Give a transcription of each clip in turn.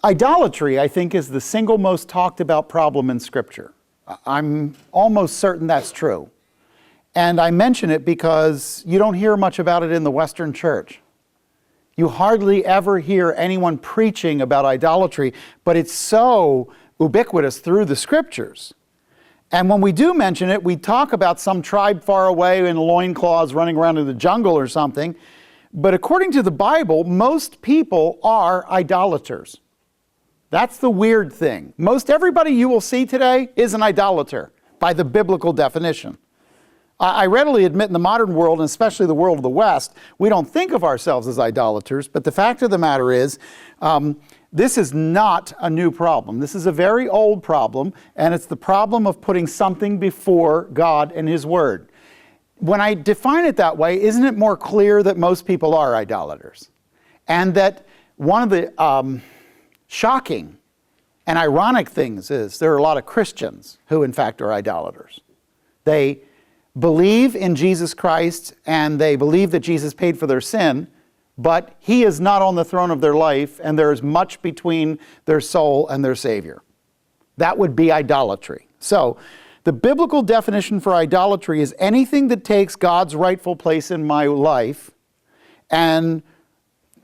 Idolatry, I think, is the single most talked about problem in Scripture. I'm almost certain that's true. And I mention it because you don't hear much about it in the Western church. You hardly ever hear anyone preaching about idolatry, but it's so ubiquitous through the Scriptures. And when we do mention it, we talk about some tribe far away in loincloths running around in the jungle or something. But according to the Bible, most people are idolaters. That's the weird thing. Most everybody you will see today is an idolater by the biblical definition. I readily admit in the modern world, and especially the world of the West, we don't think of ourselves as idolaters, but the fact of the matter is, this is not a new problem. This is a very old problem, and it's the problem of putting something before God and His Word. When I define it that way, isn't it more clear that most people are idolaters? And that one of the shocking and ironic things is there are a lot of Christians who in fact are idolaters. They believe in Jesus Christ and they believe that Jesus paid for their sin, but He is not on the throne of their life and there is much between their soul and their Savior. That would be idolatry. So the biblical definition for idolatry is anything that takes God's rightful place in my life, and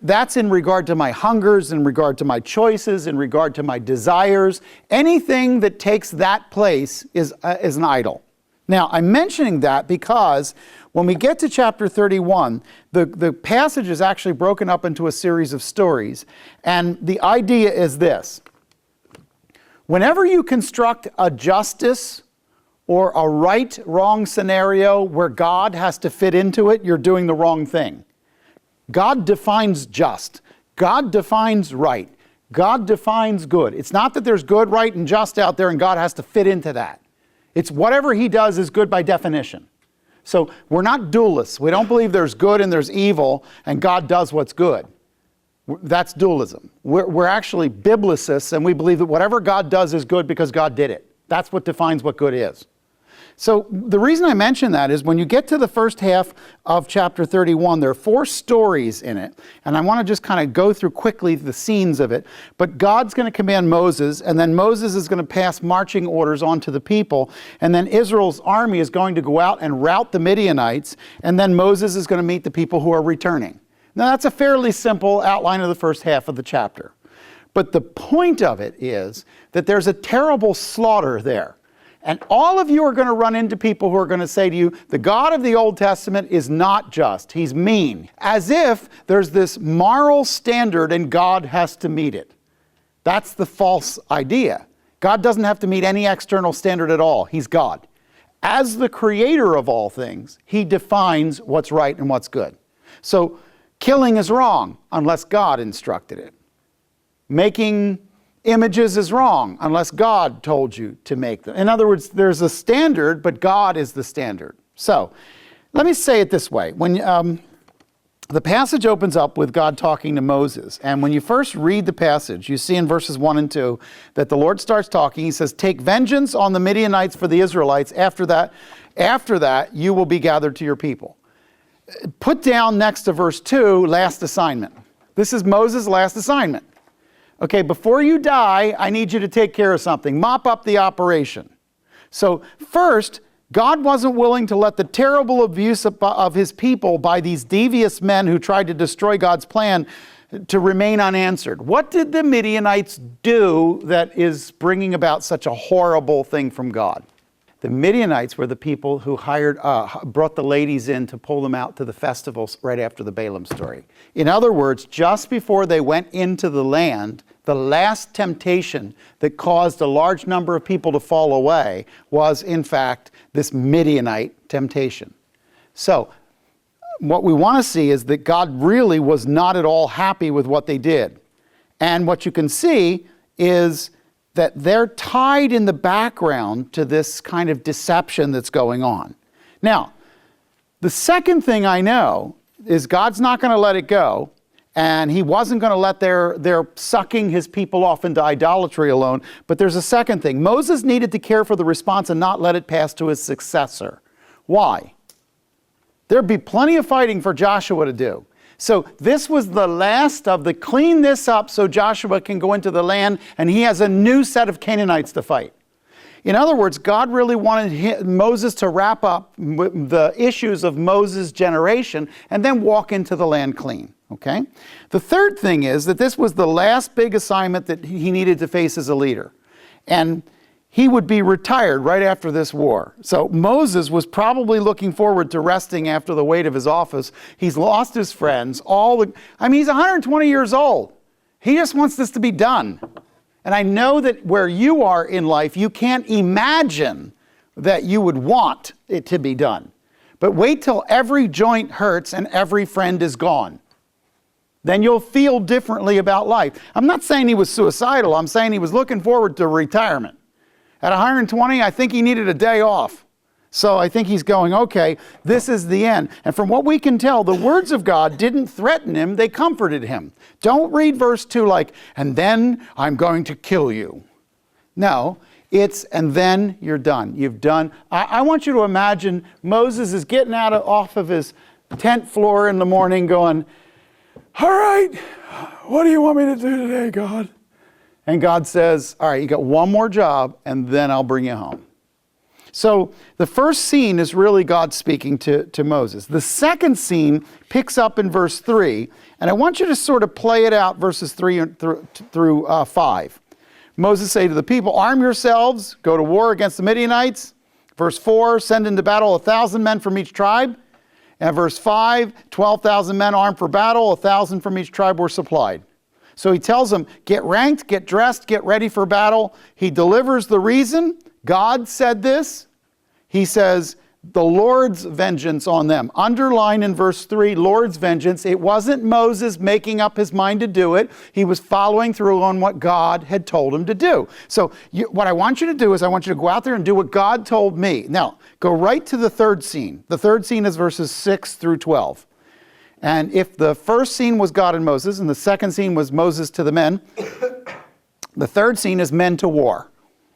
that's in regard to my hungers, in regard to my choices, in regard to my desires. Anything that takes that place is an idol. Now, I'm mentioning that because when we get to chapter 31, the passage is actually broken up into a series of stories. And the idea is this. Whenever you construct a justice or a right-wrong scenario where God has to fit into it, you're doing the wrong thing. God defines just. God defines right. God defines good. It's not that there's good, right, and just out there and God has to fit into that. It's whatever He does is good by definition. So we're not dualists. We don't believe there's good and there's evil and God does what's good. That's dualism. We're actually biblicists, and we believe that whatever God does is good because God did it. That's what defines what good is. So the reason I mention that is when you get to the first half of chapter 31, there are 4 stories in it. And I want to just kind of go through quickly the scenes of it. But God's going to command Moses, and then Moses is going to pass marching orders on to the people. And then Israel's army is going to go out and rout the Midianites. And then Moses is going to meet the people who are returning. Now that's a fairly simple outline of the first half of the chapter. But the point of it is that there's a terrible slaughter there. And all of you are going to run into people who are going to say to you, the God of the Old Testament is not just, He's mean. As if there's this moral standard and God has to meet it. That's the false idea. God doesn't have to meet any external standard at all. He's God. As the creator of all things, He defines what's right and what's good. So killing is wrong unless God instructed it. Making images is wrong unless God told you to make them. In other words, there's a standard, but God is the standard. So let me say it this way. When the passage opens up with God talking to Moses, and when you first read the passage, you see in verses 1 and 2 that the Lord starts talking. He says, take vengeance on the Midianites for the Israelites. After that, you will be gathered to your people. Put down next to verse 2, last assignment. This is Moses' last assignment. Okay, before you die, I need you to take care of something. Mop up the operation. So first, God wasn't willing to let the terrible abuse of His people by these devious men who tried to destroy God's plan to remain unanswered. What did the Midianites do that is bringing about such a horrible thing from God? The Midianites were the people who brought the ladies in to pull them out to the festivals right after the Balaam story. In other words, just before they went into the land, the last temptation that caused a large number of people to fall away was, in fact, this Midianite temptation. So, what we want to see is that God really was not at all happy with what they did. And what you can see is that they're tied in the background to this kind of deception that's going on. Now, the second thing I know is God's not going to let it go, and He wasn't going to let their sucking His people off into idolatry alone. But there's a second thing. Moses needed to care for the response and not let it pass to his successor. Why? There'd be plenty of fighting for Joshua to do. So this was the last of the clean this up so Joshua can go into the land and he has a new set of Canaanites to fight. In other words, God really wanted Moses to wrap up the issues of Moses' generation and then walk into the land clean. Okay? The third thing is that this was the last big assignment that he needed to face as a leader. And he would be retired right after this war. So Moses was probably looking forward to resting after the weight of his office. He's lost his friends. He's 120 years old. He just wants this to be done. And I know that where you are in life, you can't imagine that you would want it to be done. But wait till every joint hurts and every friend is gone. Then you'll feel differently about life. I'm not saying he was suicidal. I'm saying he was looking forward to retirement. At 120, I think he needed a day off. So I think he's going, okay, this is the end. And from what we can tell, the words of God didn't threaten him, they comforted him. Don't read verse 2 like, and then I'm going to kill you. No, it's, and then you're done. You've done. I want you to imagine Moses is getting off of his tent floor in the morning going, all right, what do you want me to do today, God? And God says, all right, you got one more job, and then I'll bring you home. So the first scene is really God speaking to Moses. The second scene picks up in verse 3, and I want you to sort of play it out, verses 3 through 5. Moses said to the people, arm yourselves, go to war against the Midianites. Verse 4, send into battle 1,000 men from each tribe. And verse 5, 12,000 men armed for battle, 1,000 from each tribe were supplied. So he tells them, get ranked, get dressed, get ready for battle. He delivers the reason. God said this. He says, the Lord's vengeance on them. Underline in verse 3, Lord's vengeance. It wasn't Moses making up his mind to do it. He was following through on what God had told him to do. So what I want you to do is I want you to go out there and do what God told me. Now, go right to the third scene. The third scene is verses 6 through 12. And if the first scene was God and Moses, and the second scene was Moses to the men, the third scene is men to war.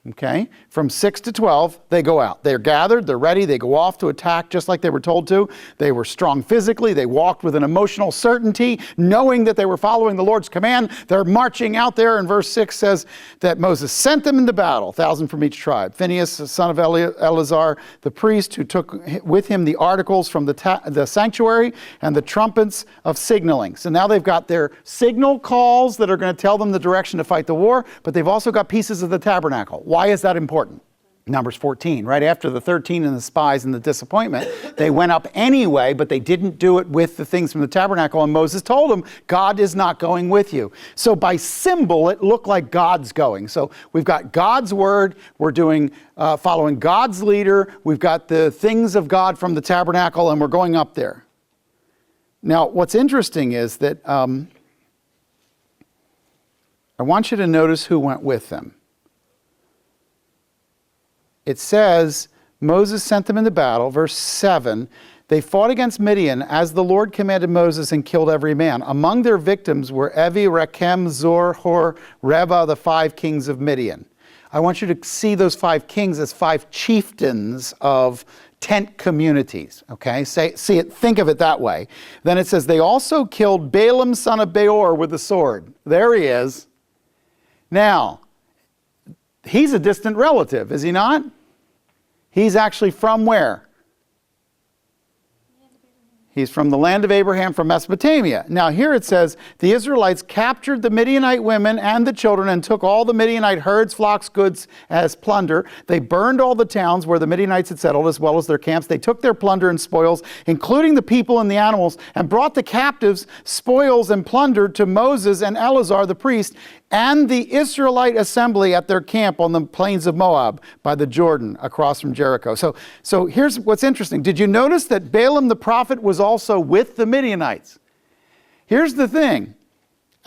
Okay? From 6 to 12, they go out. They're gathered, they're ready, they go off to attack just like they were told to. They were strong physically, they walked with an emotional certainty, knowing that they were following the Lord's command. They're marching out there, and verse 6 says that Moses sent them into battle, 1,000 from each tribe. Phinehas, the son of Eleazar, the priest, who took with him the articles from the sanctuary and the trumpets of signaling. So now they've got their signal calls that are going to tell them the direction to fight the war, but they've also got pieces of the tabernacle. Why is that important? Numbers 14, right after the 13 and the spies and the disappointment, they went up anyway, but they didn't do it with the things from the tabernacle. And Moses told them, God is not going with you. So by symbol, it looked like God's going. So we've got God's word. We're doing, following God's leader. We've got the things of God from the tabernacle, and we're going up there. Now, what's interesting is that I want you to notice who went with them. It says, Moses sent them into battle. Verse 7, they fought against Midian as the Lord commanded Moses and killed every man. Among their victims were Evi, Rechem, Zor, Hor, Reba, the 5 kings of Midian. I want you to see those 5 kings as 5 chieftains of tent communities, okay? Think of it that way. Then it says, they also killed Balaam, son of Beor, with the sword. There he is. Now, he's a distant relative, is he not? He's actually from where? He's from the land of Abraham, from Mesopotamia. Now here it says, the Israelites captured the Midianite women and the children and took all the Midianite herds, flocks, goods as plunder. They burned all the towns where the Midianites had settled, as well as their camps. They took their plunder and spoils, including the people and the animals, and brought the captives, spoils, and plunder to Moses and Eleazar the priest and the Israelite assembly at their camp on the plains of Moab by the Jordan across from Jericho. So here's what's interesting. Did you notice that Balaam the prophet was also with the Midianites? Here's the thing.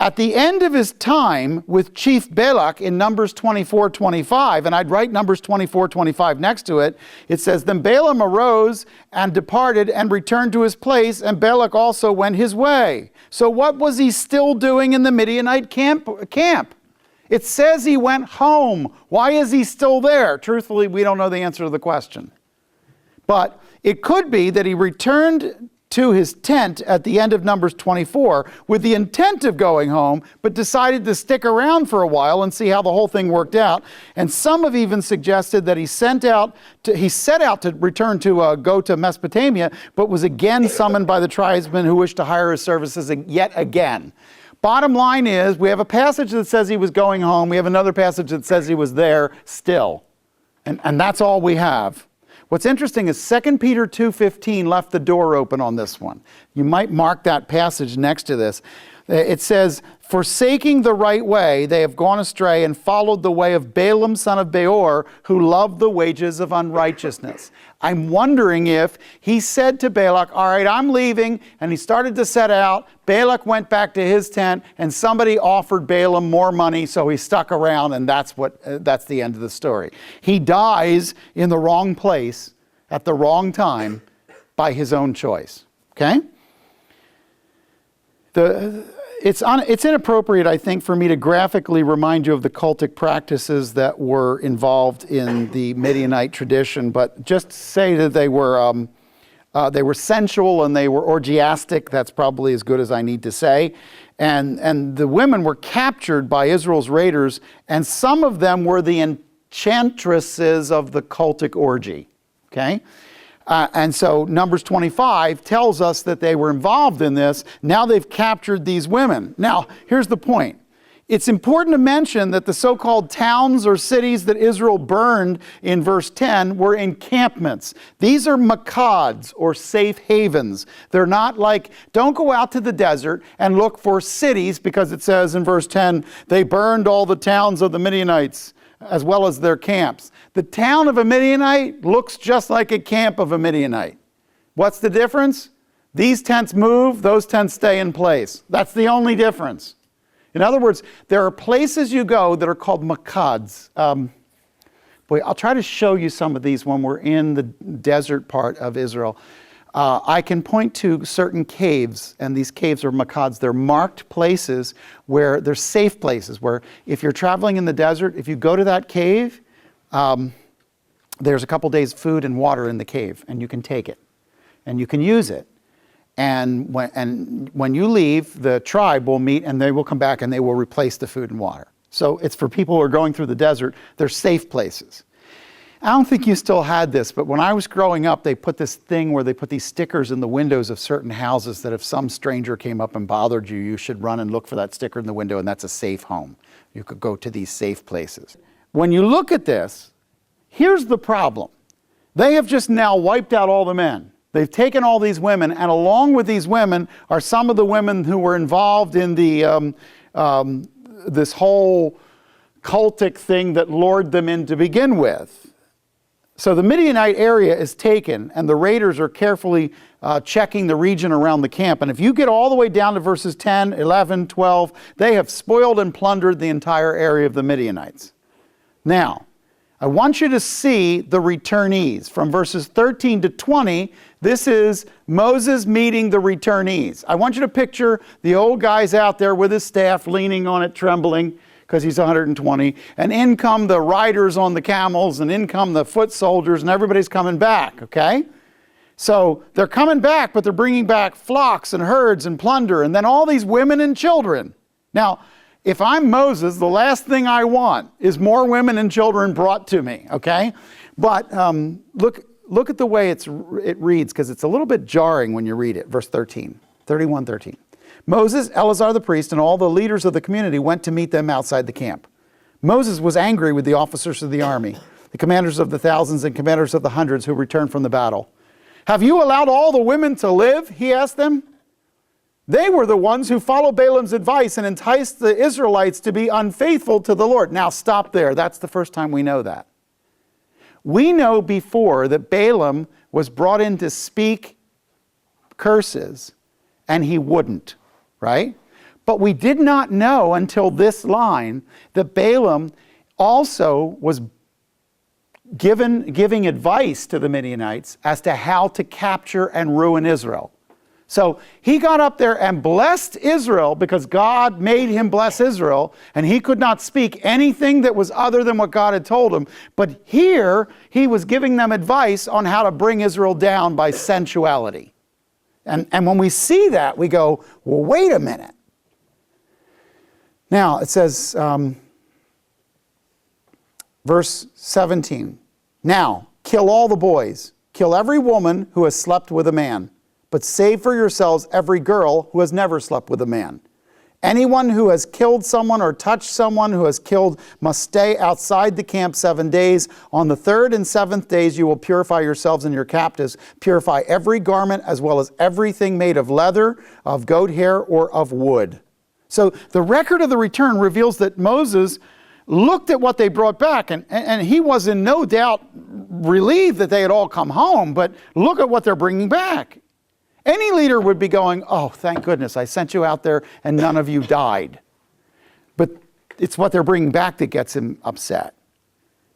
At the end of his time with Chief Balak in Numbers 24:25, and I'd write Numbers 24:25 next to it, it says, then Balaam arose and departed and returned to his place, and Balak also went his way. So what was he still doing in the Midianite camp? It says he went home. Why is he still there? Truthfully, we don't know the answer to the question. But it could be that he returned to his tent at the end of Numbers 24 with the intent of going home, but decided to stick around for a while and see how the whole thing worked out. And some have even suggested that he set out to return to go to Mesopotamia, but was again summoned by the tribesmen who wished to hire his services yet again. Bottom line is, we have a passage that says he was going home. We have another passage that says he was there still. And that's all we have. What's interesting is 2 Peter 2:15 left the door open on this one. You might mark that passage next to this. It says, forsaking the right way, they have gone astray and followed the way of Balaam, son of Beor, who loved the wages of unrighteousness. I'm wondering if he said to Balak, all right, I'm leaving, and he started to set out. Balak went back to his tent, and somebody offered Balaam more money, so he stuck around, and that's the end of the story. He dies in the wrong place at the wrong time by his own choice. Okay? It's inappropriate, I think, for me to graphically remind you of the cultic practices that were involved in the Midianite tradition, but just say that they were sensual and they were orgiastic. That's probably as good as I need to say. And the women were captured by Israel's raiders, and some of them were the enchantresses of the cultic orgy. Okay? And so Numbers 25 tells us that they were involved in this. Now they've captured these women. Now, here's the point. It's important to mention that the so-called towns or cities that Israel burned in verse 10 were encampments. These are makads, or safe havens. They're not like, don't go out to the desert and look for cities, because it says in verse 10, they burned all the towns of the Midianites as well as their camps. The town of a Midianite looks just like a camp of a Midianite. What's the difference? These tents move, those tents stay in place. That's the only difference. In other words, there are places you go that are called makads. I'll try to show you some of these when we're in the desert part of Israel. I can point to certain caves, and these caves are makads. They're marked places where they're safe places, where if you're traveling in the desert, if you go to that cave, there's a couple days food and water in the cave, and you can take it, and you can use it. And when you leave, the tribe will meet, and they will come back, and they will replace the food and water. So it's for people who are going through the desert. They're safe places. I don't think you still had this, but when I was growing up, they put this thing where they put these stickers in the windows of certain houses that if some stranger came up and bothered you, you should run and look for that sticker in the window, and that's a safe home. You could go to these safe places. When you look at this, here's the problem. They have just now wiped out all the men. They've taken all these women, and along with these women are some of the women who were involved in the this whole cultic thing that lured them in to begin with. So the Midianite area is taken, and the raiders are carefully checking the region around the camp. And if you get all the way down to verses 10, 11, 12, they have spoiled and plundered the entire area of the Midianites. Now, I want you to see the returnees. From verses 13 to 20, this is Moses meeting the returnees. I want you to picture the old guys out there with his staff leaning on it, trembling, because he's 120, and in come the riders on the camels, and in come the foot soldiers, and everybody's coming back, okay? So they're coming back, but they're bringing back flocks and herds and plunder, and then all these women and children. Now, if I'm Moses, the last thing I want is more women and children brought to me, okay? But look at the way it reads, because it's a little bit jarring when you read it. Verse 13, 31:13. Moses, Eleazar the priest, and all the leaders of the community went to meet them outside the camp. Moses was angry with the officers of the army, the commanders of the thousands and commanders of the hundreds who returned from the battle. Have you allowed all the women to live? He asked them. They were the ones who followed Balaam's advice and enticed the Israelites to be unfaithful to the Lord. Now stop there. That's the first time we know that. We know before that Balaam was brought in to speak curses, and he wouldn't. Right? But we did not know until this line that Balaam also was giving advice to the Midianites as to how to capture and ruin Israel. So he got up there and blessed Israel because God made him bless Israel, and he could not speak anything that was other than what God had told him. But here he was giving them advice on how to bring Israel down by sensuality. And when we see that, we go, well, wait a minute. Now, it says, verse 17, now, kill all the boys, kill every woman who has slept with a man, but save for yourselves every girl who has never slept with a man. Anyone who has killed someone or touched someone who has killed must stay outside the camp 7 days. On the 3rd and 7th days you will purify yourselves and your captives. Purify every garment as well as everything made of leather, of goat hair, or of wood. So the record of the return reveals that Moses looked at what they brought back, and he was in no doubt relieved that they had all come home, but look at what they're bringing back. Any leader would be going, oh, thank goodness, I sent you out there and none of you died. But it's what they're bringing back that gets him upset.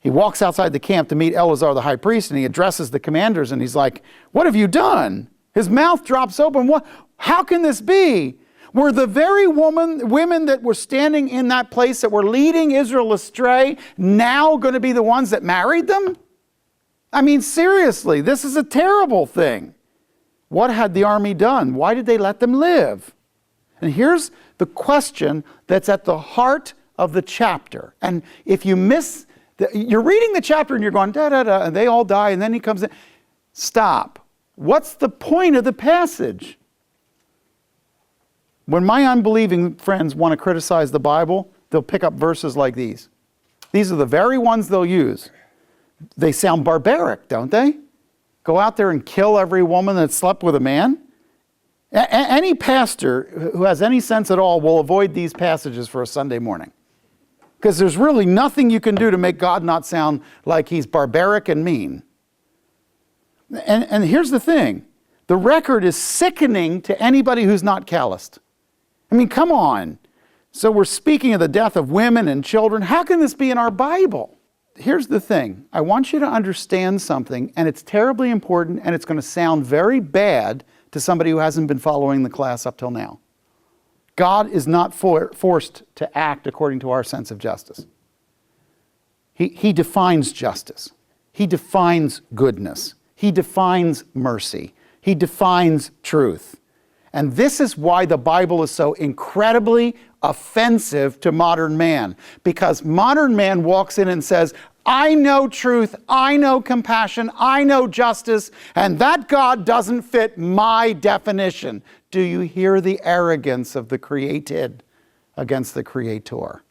He walks outside the camp to meet Eleazar the high priest, and he addresses the commanders, and he's like, what have you done? His mouth drops open. What? How can this be? Were the very women that were standing in that place that were leading Israel astray now going to be the ones that married them? I mean, seriously, this is a terrible thing. What had the army done? Why did they let them live? And here's the question that's at the heart of the chapter. And if you miss, you're reading the chapter and you're going, da-da-da, and they all die, and then he comes in. Stop. What's the point of the passage? When my unbelieving friends want to criticize the Bible, they'll pick up verses like these. These are the very ones they'll use. They sound barbaric, don't they? Go out there and kill every woman that slept with a man? Any pastor who has any sense at all will avoid these passages for a Sunday morning. Because there's really nothing you can do to make God not sound like he's barbaric and mean. And here's the thing. The record is sickening to anybody who's not calloused. I mean, come on. So we're speaking of the death of women and children. How can this be in our Bible? Here's the thing. I want you to understand something, and it's terribly important, and it's going to sound very bad to somebody who hasn't been following the class up till now. God is not forced to act according to our sense of justice. He defines justice. He defines goodness. He defines mercy. He defines truth. And this is why the Bible is so incredibly offensive to modern man. Because modern man walks in and says, I know truth, I know compassion, I know justice, and that God doesn't fit my definition. Do you hear the arrogance of the created against the creator?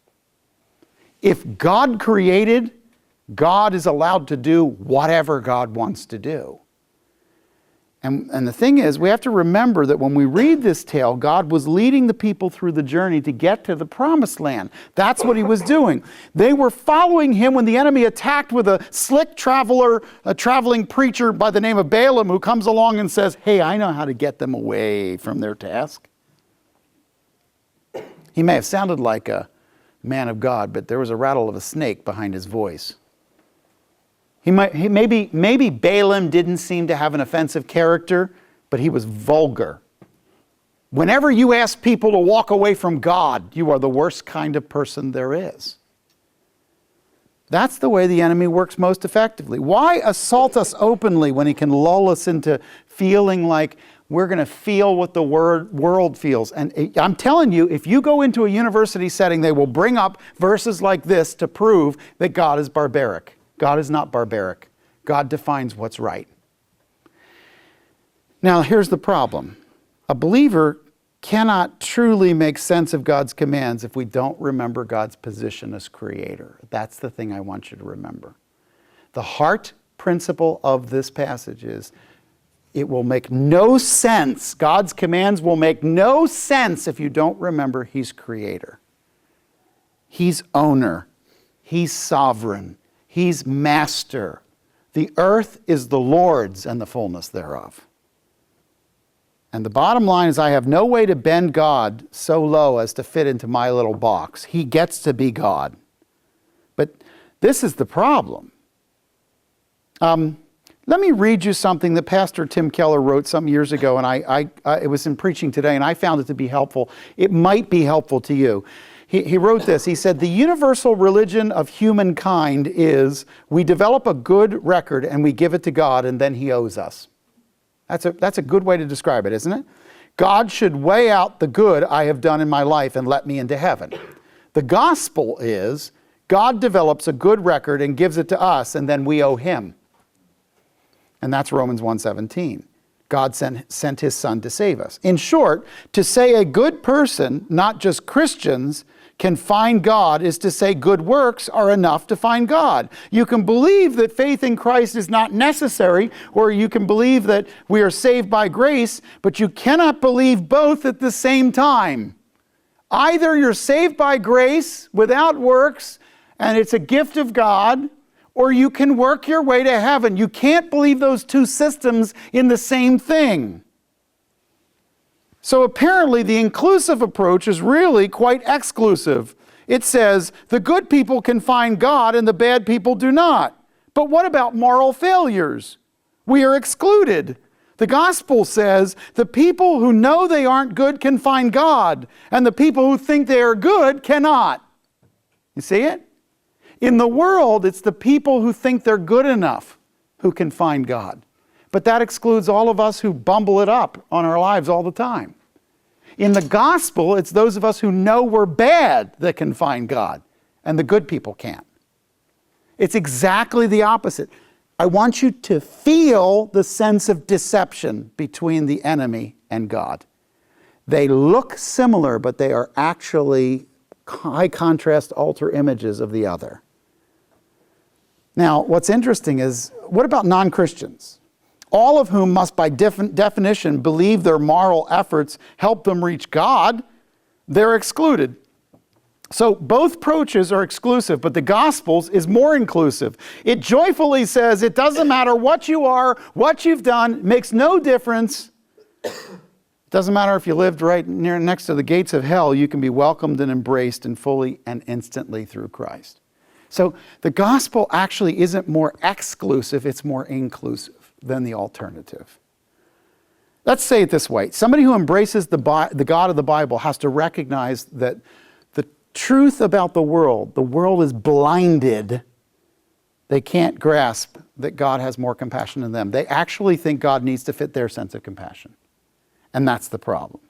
If God created, God is allowed to do whatever God wants to do. And the thing is, we have to remember that when we read this tale, God was leading the people through the journey to get to the promised land. That's what he was doing. They were following him when the enemy attacked with a slick traveler, a traveling preacher by the name of Balaam, who comes along and says, hey, I know how to get them away from their task. He may have sounded like a man of God, but there was a rattle of a snake behind his voice. Maybe Balaam didn't seem to have an offensive character, but he was vulgar. Whenever you ask people to walk away from God, you are the worst kind of person there is. That's the way the enemy works most effectively. Why assault us openly when he can lull us into feeling like we're going to feel what the world feels? And I'm telling you, if you go into a university setting, they will bring up verses like this to prove that God is barbaric. God is not barbaric. God defines what's right. Now, here's the problem. A believer cannot truly make sense of God's commands if we don't remember God's position as creator. That's the thing I want you to remember. The heart principle of this passage is it will make no sense. God's commands will make no sense if you don't remember he's creator. He's owner. He's sovereign. He's master. The earth is the Lord's and the fullness thereof. And the bottom line is I have no way to bend God so low as to fit into my little box. He gets to be God. But this is the problem. Let me read you something that Pastor Tim Keller wrote some years ago, and it was in preaching today, and I found it to be helpful. It might be helpful to you. He wrote this. He said, the universal religion of humankind is we develop a good record and we give it to God and then he owes us. That's a good way to describe it, isn't it? God should weigh out the good I have done in my life and let me into heaven. The gospel is God develops a good record and gives it to us, and then we owe him. And that's Romans 1:17. God sent his son to save us. In short, to say a good person, not just Christians, can find God is to say good works are enough to find God. You can believe that faith in Christ is not necessary, or you can believe that we are saved by grace, but you cannot believe both at the same time. Either you're saved by grace without works, and it's a gift of God, or you can work your way to heaven. You can't believe those two systems in the same thing. So apparently the inclusive approach is really quite exclusive. It says the good people can find God and the bad people do not. But what about moral failures? We are excluded. The gospel says the people who know they aren't good can find God, and the people who think they are good cannot. You see it? In the world, it's the people who think they're good enough who can find God. But that excludes all of us who bumble it up on our lives all the time. In the gospel, it's those of us who know we're bad that can find God, and the good people can't. It's exactly the opposite. I want you to feel the sense of deception between the enemy and God. They look similar, but they are actually high contrast altar images of the other. Now, what's interesting is, what about non-Christians? All of whom must by definition believe their moral efforts help them reach God. They're excluded. So both approaches are exclusive, but the Gospels is more inclusive. It joyfully says it doesn't matter what you are, what you've done, makes no difference. It doesn't matter if you lived right next to the gates of hell, you can be welcomed and embraced and fully and instantly through Christ. So the gospel actually isn't more exclusive, it's more inclusive than the alternative. Let's say it this way. Somebody who embraces the God of the Bible has to recognize that the truth about the world is blinded. They can't grasp that God has more compassion than them. They actually think God needs to fit their sense of compassion. And that's the problem.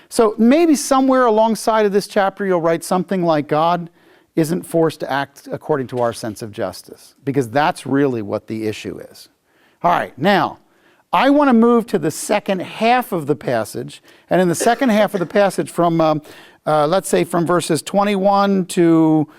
So maybe somewhere alongside of this chapter you'll write something like, God isn't forced to act according to our sense of justice, because that's really what the issue is. All right, now, I want to move to the second half of the passage, and in the second half of the passage from, let's say from verses 21 to,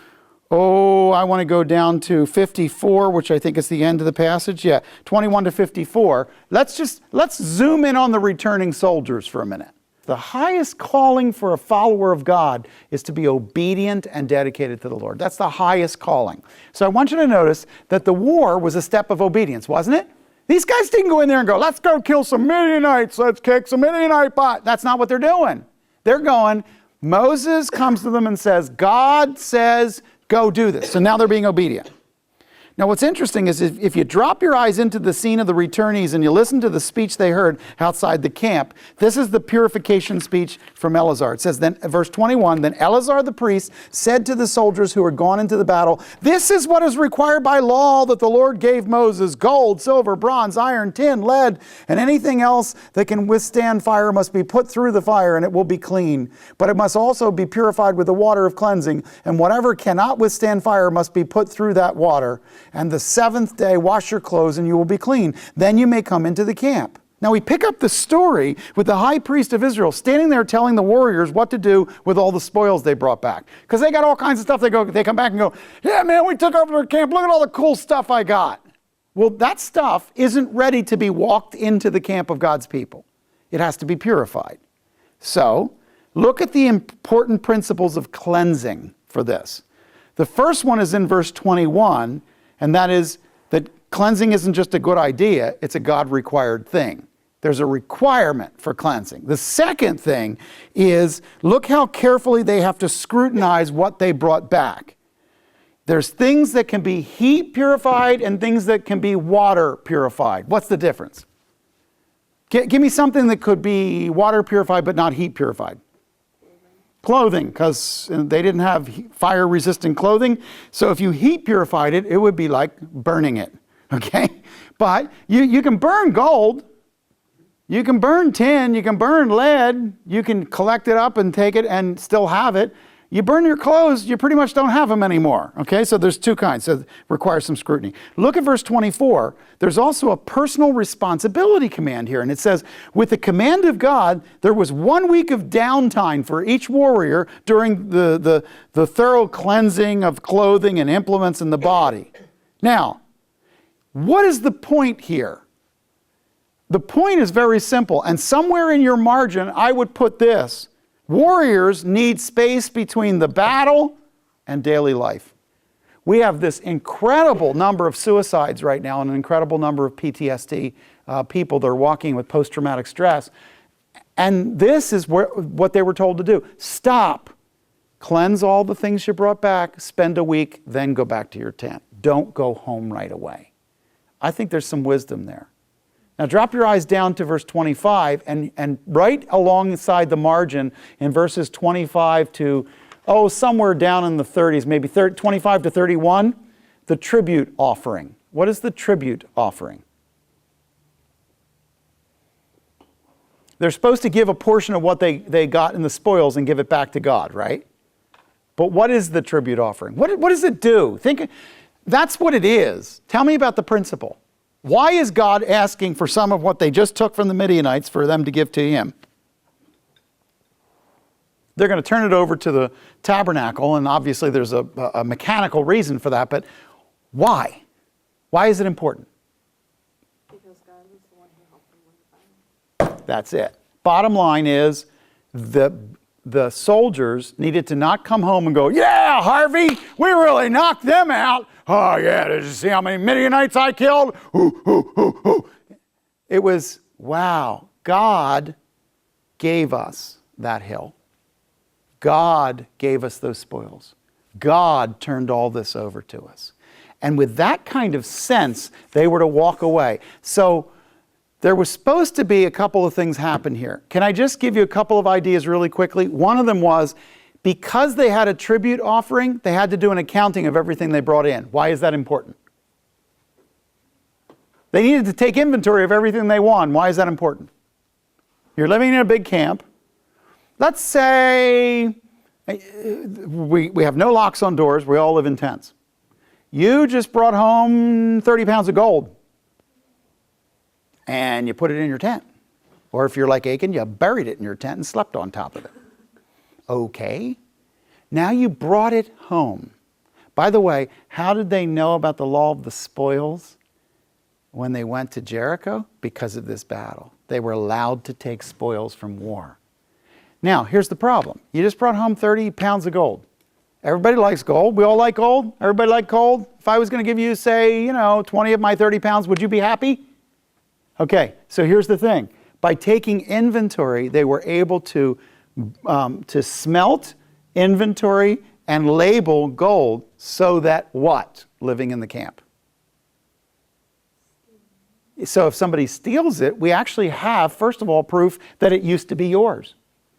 I want to go down to 54, which I think is the end of the passage. Yeah, 21 to 54. Let's zoom in on the returning soldiers for a minute. The highest calling for a follower of God is to be obedient and dedicated to the Lord. That's the highest calling. So I want you to notice that the war was a step of obedience, wasn't it? These guys didn't go in there and go, let's go kill some Midianites, let's kick some Midianite butt. That's not what they're doing. They're going, Moses comes to them and says, God says, go do this. So now they're being obedient. Now what's interesting is if you drop your eyes into the scene of the returnees and you listen to the speech they heard outside the camp, this is the purification speech from Eleazar. It says, then, verse 21, then Eleazar the priest said to the soldiers who had gone into the battle, this is what is required by law that the Lord gave Moses, gold, silver, bronze, iron, tin, lead, and anything else that can withstand fire must be put through the fire and it will be clean. But it must also be purified with the water of cleansing, and whatever cannot withstand fire must be put through that water. And the seventh day, wash your clothes and you will be clean. Then you may come into the camp. Now we pick up the story with the high priest of Israel standing there telling the warriors what to do with all the spoils they brought back. Because they got all kinds of stuff. They come back and go, yeah, man, we took over their camp. Look at all the cool stuff I got. Well, that stuff isn't ready to be walked into the camp of God's people. It has to be purified. So look at the important principles of cleansing for this. The first one is in verse 21. And that is that cleansing isn't just a good idea, it's a God-required thing. There's a requirement for cleansing. The second thing is, look how carefully they have to scrutinize what they brought back. There's things that can be heat purified and things that can be water purified. What's the difference? Give me something that could be water purified but not heat purified. Clothing, because they didn't have fire-resistant clothing. So if you heat purified it, it would be like burning it, okay? But you can burn gold. You can burn tin, you can burn lead, you can collect it up and take it and still have it. You burn your clothes, you pretty much don't have them anymore. Okay, so there's two kinds, so it requires some scrutiny. Look at verse 24. There's also a personal responsibility command here, and it says, with the command of God, there was 1 week of downtime for each warrior during the thorough cleansing of clothing and implements in the body. Now, what is the point here? The point is very simple, and somewhere in your margin, I would put this. Warriors need space between the battle and daily life. We have this incredible number of suicides right now and an incredible number of PTSD people that are walking with post-traumatic stress. And this is what they were told to do. Stop. Cleanse all the things you brought back, spend a week, then go back to your tent. Don't go home right away. I think there's some wisdom there. Now drop your eyes down to verse 25 and right alongside the margin in verses 25 to, somewhere down in the 30s, maybe 25 to 31, the tribute offering. What is the tribute offering? They're supposed to give a portion of what they got in the spoils and give it back to God, right? But what is the tribute offering? What does it do? That's what it is. Tell me about the principle. Why is God asking for some of what they just took from the Midianites for them to give to him? They're going to turn it over to the tabernacle, and obviously there's a mechanical reason for that, but why? Why is it important? Because God was the one who helped them win the battle. That's it. Bottom line is the soldiers needed to not come home and go, yeah, Harvey, we really knocked them out. Oh, yeah, did you see how many Midianites I killed? It was, wow, God gave us that hill. God gave us those spoils. God turned all this over to us. And with that kind of sense, they were to walk away. So there was supposed to be a couple of things happen here. Can I just give you a couple of ideas really quickly? One of them was, because they had a tribute offering, they had to do an accounting of everything they brought in. Why is that important? They needed to take inventory of everything they won. Why is that important? You're living in a big camp. Let's say we have no locks on doors. We all live in tents. You just brought home 30 pounds of gold. And you put it in your tent. Or if you're like Achan, you buried it in your tent and slept on top of it. Okay. Now you brought it home. By the way, how did they know about the law of the spoils when they went to Jericho? Because of this battle. They were allowed to take spoils from war. Now, here's the problem. You just brought home 30 pounds of gold. Everybody likes gold. We all like gold. Everybody like gold. If I was going to give you, say, 20 of my 30 pounds, would you be happy? Okay, so here's the thing. By taking inventory, they were able to smelt, inventory, and label gold so that what? Living in the camp. So if somebody steals it, we actually have, first of all, proof that it used to be yours,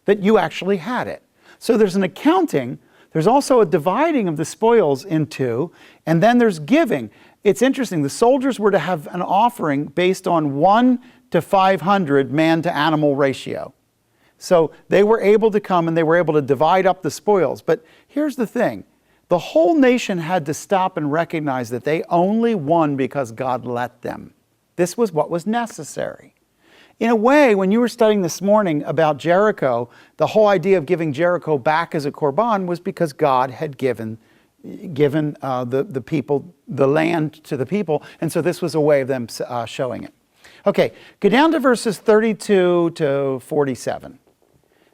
that you actually had it. So there's an accounting, there's also a dividing of the spoils into, and then there's giving. It's interesting, the soldiers were to have an offering based on 1 to 500 man to animal ratio. So they were able to come and they were able to divide up the spoils. But here's the thing. The whole nation had to stop and recognize that they only won because God let them. This was what was necessary. In a way, when you were studying this morning about Jericho, the whole idea of giving Jericho back as a korban was because God had given the people, the land to the people. And so this was a way of them showing it. Okay, go down to verses 32 to 47.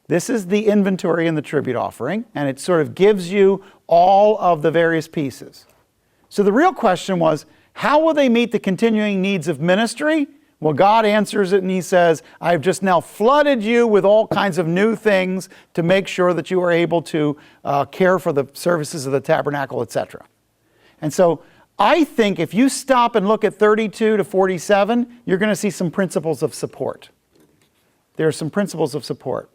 This is the inventory and the tribute offering, and it sort of gives you all of the various pieces. So the real question was, how will they meet the continuing needs of ministry? Well, God answers it and he says, I have just now flooded you with all kinds of new things to make sure that you are able to care for the services of the tabernacle, etc. And so I think if you stop and look at 32 to 47, you're going to see some principles of support. There are some principles of support.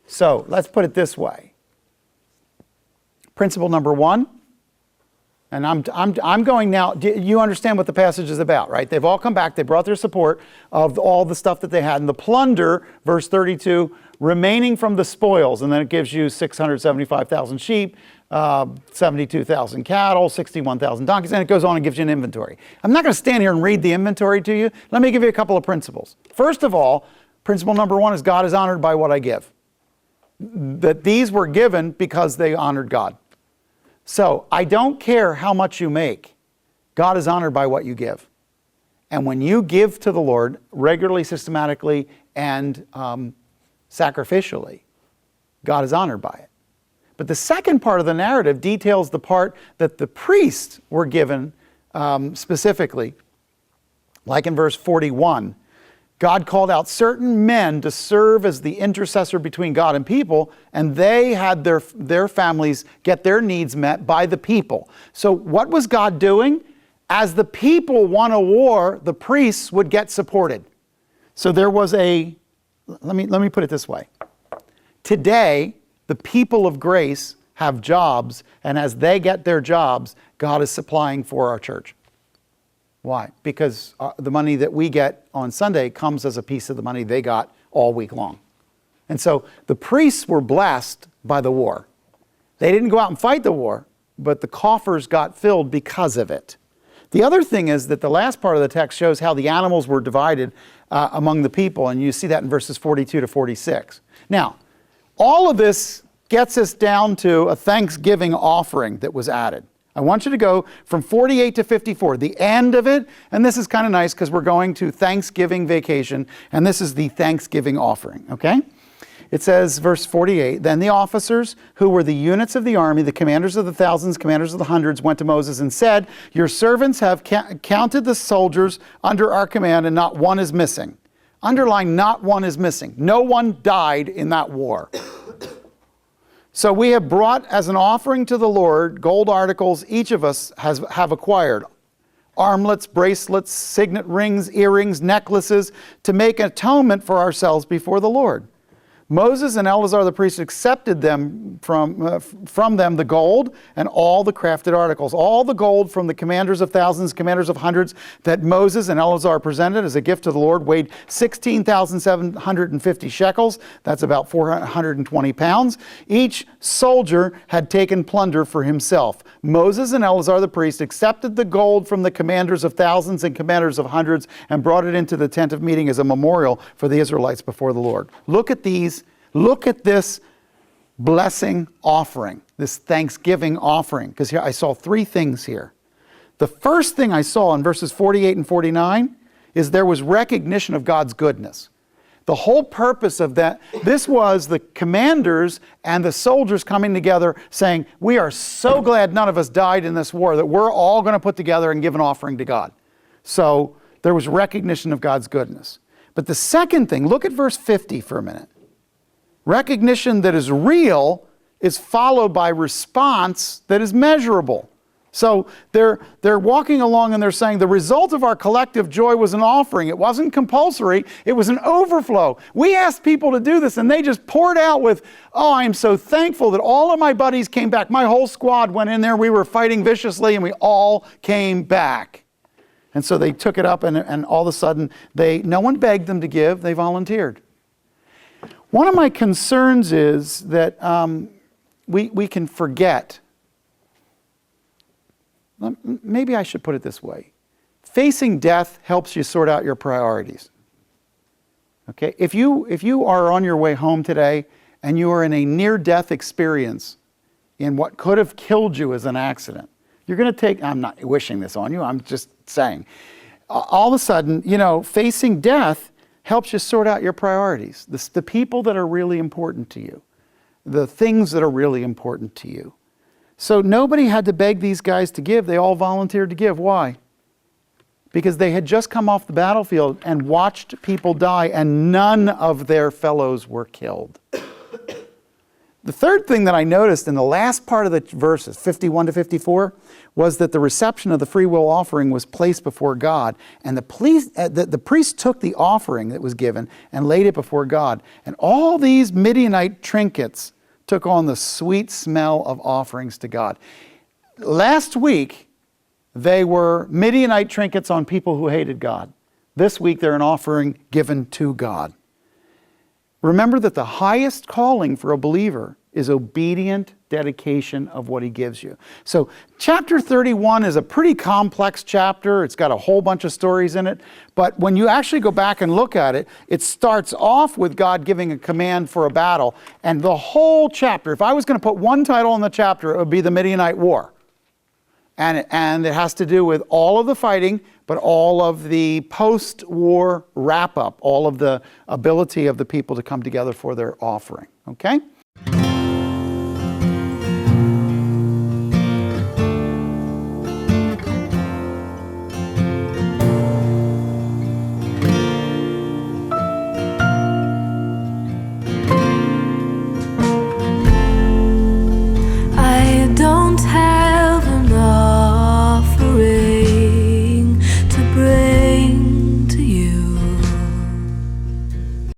So let's put it this way. Principle number 1, And I'm going now, you understand what the passage is about, right? They've all come back, they brought their support of all the stuff that they had. And the plunder, verse 32, remaining from the spoils. And then it gives you 675,000 sheep, 72,000 cattle, 61,000 donkeys, and it goes on and gives you an inventory. I'm not going to stand here and read the inventory to you. Let me give you a couple of principles. First of all, principle number one is God is honored by what I give. That these were given because they honored God. So I don't care how much you make. God is honored by what you give. And when you give to the Lord regularly, systematically, and sacrificially, God is honored by it. But the second part of the narrative details the part that the priests were given specifically. Like in verse 41, God called out certain men to serve as the intercessor between God and people, and they had their families get their needs met by the people. So what was God doing? As the people won a war, the priests would get supported. So there was let me put it this way. Today, the people of grace have jobs, and as they get their jobs, God is supplying for our church. Why? Because the money that we get on Sunday comes as a piece of the money they got all week long. And so the priests were blessed by the war. They didn't go out and fight the war, but the coffers got filled because of it. The other thing is that the last part of the text shows how the animals were divided among the people, and you see that in verses 42 to 46. Now, all of this gets us down to a thanksgiving offering that was added. I want you to go from 48 to 54, the end of it, and this is kind of nice because we're going to Thanksgiving vacation, and this is the Thanksgiving offering, okay? It says, verse 48, then the officers who were the units of the army, the commanders of the thousands, commanders of the hundreds, went to Moses and said, your servants have counted the soldiers under our command, and not one is missing. Underline, not one is missing. No one died in that war. So we have brought as an offering to the Lord gold articles each of us have acquired. Armlets, bracelets, signet rings, earrings, necklaces, to make atonement for ourselves before the Lord. Moses and Eleazar the priest accepted them from them the gold and all the crafted articles. All the gold from the commanders of thousands, commanders of hundreds that Moses and Eleazar presented as a gift to the Lord weighed 16,750 shekels. That's about 420 pounds. Each soldier had taken plunder for himself. Moses and Eleazar the priest accepted the gold from the commanders of thousands and commanders of hundreds and brought it into the tent of meeting as a memorial for the Israelites before the Lord. Look at these. Look at this blessing offering, this thanksgiving offering, because here I saw three things here. The first thing I saw in verses 48 and 49 is there was recognition of God's goodness. The whole purpose of that, this was the commanders and the soldiers coming together saying, we are so glad none of us died in this war that we're all going to put together and give an offering to God. So there was recognition of God's goodness. But the second thing, look at verse 50 for a minute. Recognition that is real is followed by response that is measurable. So they're walking along and they're saying the result of our collective joy was an offering. It wasn't compulsory. It was an overflow. We asked people to do this and they just poured out with, oh, I'm so thankful that all of my buddies came back. My whole squad went in there. We were fighting viciously and we all came back. And so they took it up and all of a sudden no one begged them to give. They volunteered. One of my concerns is that we can forget. Maybe I should put it this way. Facing death helps you sort out your priorities. Okay? If you are on your way home today and you are in a near-death experience in what could have killed you as an accident, you're going to take, I'm not wishing this on you, I'm just saying, all of a sudden, facing death helps you sort out your priorities. The people that are really important to you. The things that are really important to you. So nobody had to beg these guys to give. They all volunteered to give. Why? Because they had just come off the battlefield and watched people die and none of their fellows were killed. The third thing that I noticed in the last part of the verses, 51 to 54, was that the reception of the free will offering was placed before God. And the priest took the offering that was given and laid it before God. And all these Midianite trinkets took on the sweet smell of offerings to God. Last week, they were Midianite trinkets on people who hated God. This week, they're an offering given to God. Remember that the highest calling for a believer is obedient dedication of what he gives you. So chapter 31 is a pretty complex chapter. It's got a whole bunch of stories in it. But when you actually go back and look at it, it starts off with God giving a command for a battle. And the whole chapter, if I was going to put one title on the chapter, it would be the Midianite War. And it has to do with all of the fighting, but all of the post-war wrap-up, all of the ability of the people to come together for their offering. Okay?